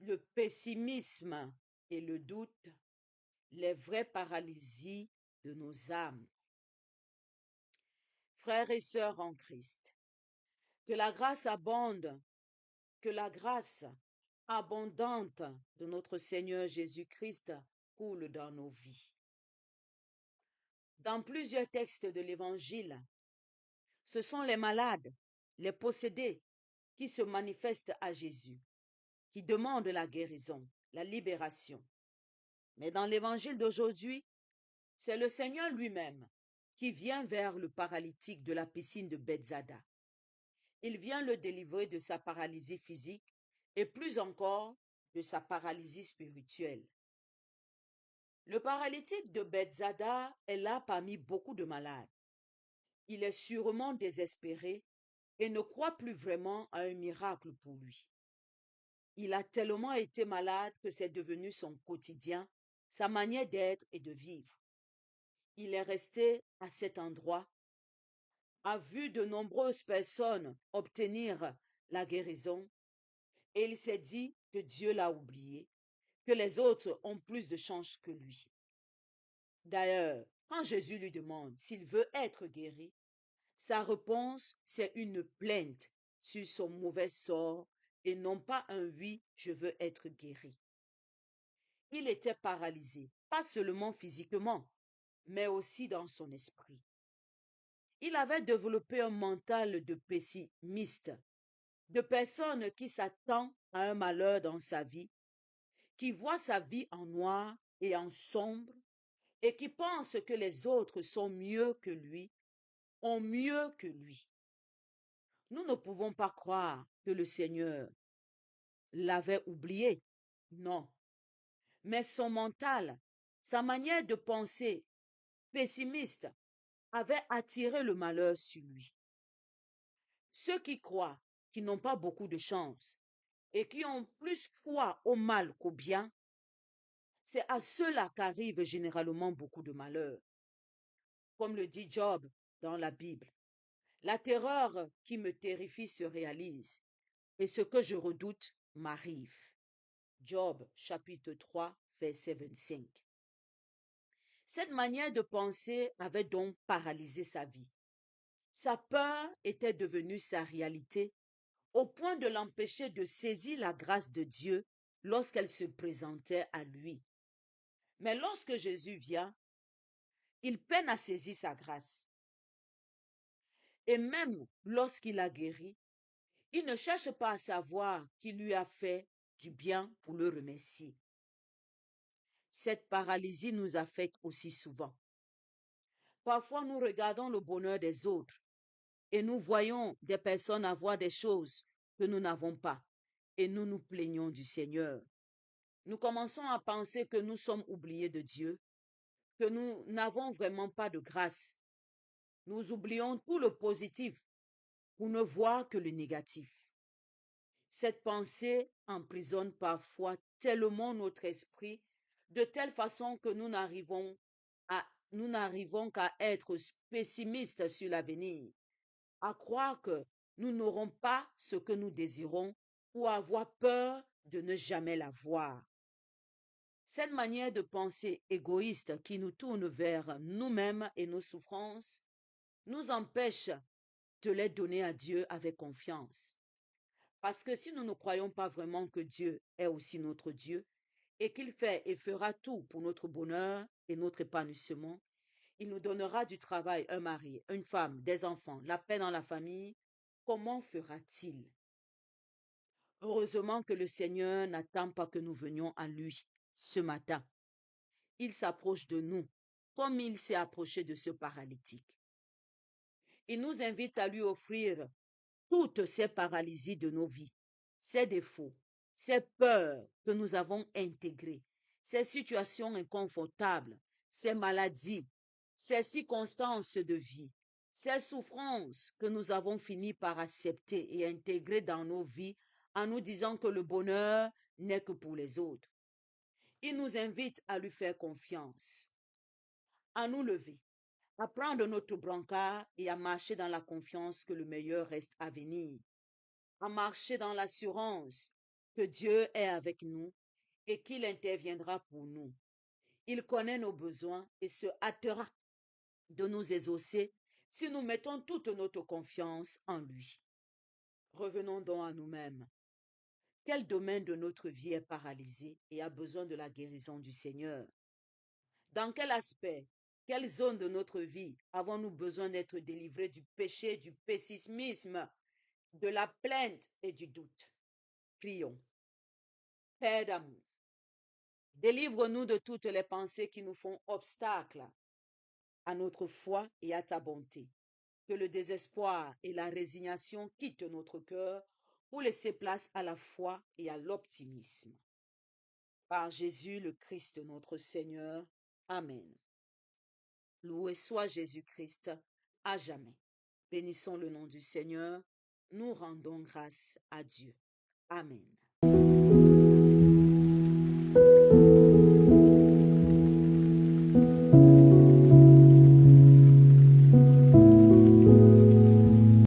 le pessimisme et le doute, les vraies paralysies de nos âmes. Frères et sœurs en Christ, que la grâce abonde, que la grâce abondante de notre Seigneur Jésus-Christ coule dans nos vies. Dans plusieurs textes de l'Évangile, ce sont les malades, les possédés qui se manifestent à Jésus, qui demandent la guérison, la libération. Mais dans l'Évangile d'aujourd'hui, c'est le Seigneur lui-même qui vient vers le paralytique de la piscine de Bethzada. Il vient le délivrer de sa paralysie physique et plus encore de sa paralysie spirituelle. Le paralytique de Bethzada est là parmi beaucoup de malades. Il est sûrement désespéré et ne croit plus vraiment à un miracle pour lui. Il a tellement été malade que c'est devenu son quotidien, sa manière d'être et de vivre. Il est resté à cet endroit, a vu de nombreuses personnes obtenir la guérison et il s'est dit que Dieu l'a oublié, que les autres ont plus de chance que lui. D'ailleurs, quand Jésus lui demande s'il veut être guéri, sa réponse, c'est une plainte sur son mauvais sort et non pas un oui, je veux être guéri. Il était paralysé, pas seulement physiquement, mais aussi dans son esprit. Il avait développé un mental de pessimiste, de personne qui s'attend à un malheur dans sa vie, qui voit sa vie en noir et en sombre, et qui pense que les autres sont mieux que lui, ont mieux que lui. Nous ne pouvons pas croire que le Seigneur l'avait oublié. Non. Mais son mental, sa manière de penser pessimiste, avait attiré le malheur sur lui. Ceux qui croient qu'ils n'ont pas beaucoup de chance et qui ont plus foi au mal qu'au bien, c'est à ceux-là qu'arrive généralement beaucoup de malheurs. Comme le dit Job dans la Bible, la terreur qui me terrifie se réalise et ce que je redoute m'arrive. Job chapitre 3, verset 25. Cette manière de penser avait donc paralysé sa vie. Sa peur était devenue sa réalité, au point de l'empêcher de saisir la grâce de Dieu lorsqu'elle se présentait à lui. Mais lorsque Jésus vient, il peine à saisir sa grâce. Et même lorsqu'il a guéri, il ne cherche pas à savoir qui lui a fait du bien pour le remercier. Cette paralysie nous affecte aussi souvent. Parfois, nous regardons le bonheur des autres et nous voyons des personnes avoir des choses que nous n'avons pas et nous nous plaignons du Seigneur. Nous commençons à penser que nous sommes oubliés de Dieu, que nous n'avons vraiment pas de grâce. Nous oublions tout le positif pour ne voir que le négatif. Cette pensée emprisonne parfois tellement notre esprit de telle façon que nous n'arrivons qu'à être pessimistes sur l'avenir, à croire que nous n'aurons pas ce que nous désirons ou à avoir peur de ne jamais l'avoir. Cette manière de penser égoïste qui nous tourne vers nous-mêmes et nos souffrances nous empêche de les donner à Dieu avec confiance. Parce que si nous ne croyons pas vraiment que Dieu est aussi notre Dieu et qu'il fait et fera tout pour notre bonheur et notre épanouissement, il nous donnera du travail, un mari, une femme, des enfants, la paix dans la famille. Comment fera-t-il? Heureusement que le Seigneur n'attend pas que nous venions à lui ce matin. Il s'approche de nous comme il s'est approché de ce paralytique. Il nous invite à lui offrir toutes ces paralysies de nos vies, ces défauts, ces peurs que nous avons intégrées, ces situations inconfortables, ces maladies, ces circonstances de vie, ces souffrances que nous avons fini par accepter et intégrer dans nos vies en nous disant que le bonheur n'est que pour les autres. Il nous invite à lui faire confiance, à nous lever, à prendre notre brancard et à marcher dans la confiance que le meilleur reste à venir, à marcher dans l'assurance que Dieu est avec nous et qu'il interviendra pour nous. Il connaît nos besoins et se hâtera de nous exaucer si nous mettons toute notre confiance en lui. Revenons donc à nous-mêmes. Quel domaine de notre vie est paralysé et a besoin de la guérison du Seigneur? Dans quel aspect, quelle zone de notre vie avons-nous besoin d'être délivrés du péché, du pessimisme, de la plainte et du doute? Prions. Père d'amour, délivre-nous de toutes les pensées qui nous font obstacle à notre foi et à ta bonté. Que le désespoir et la résignation quittent notre cœur pour laisser place à la foi et à l'optimisme. Par Jésus le Christ notre Seigneur. Amen. Loué soit Jésus-Christ à jamais. Bénissons le nom du Seigneur. Nous rendons grâce à Dieu. Amen.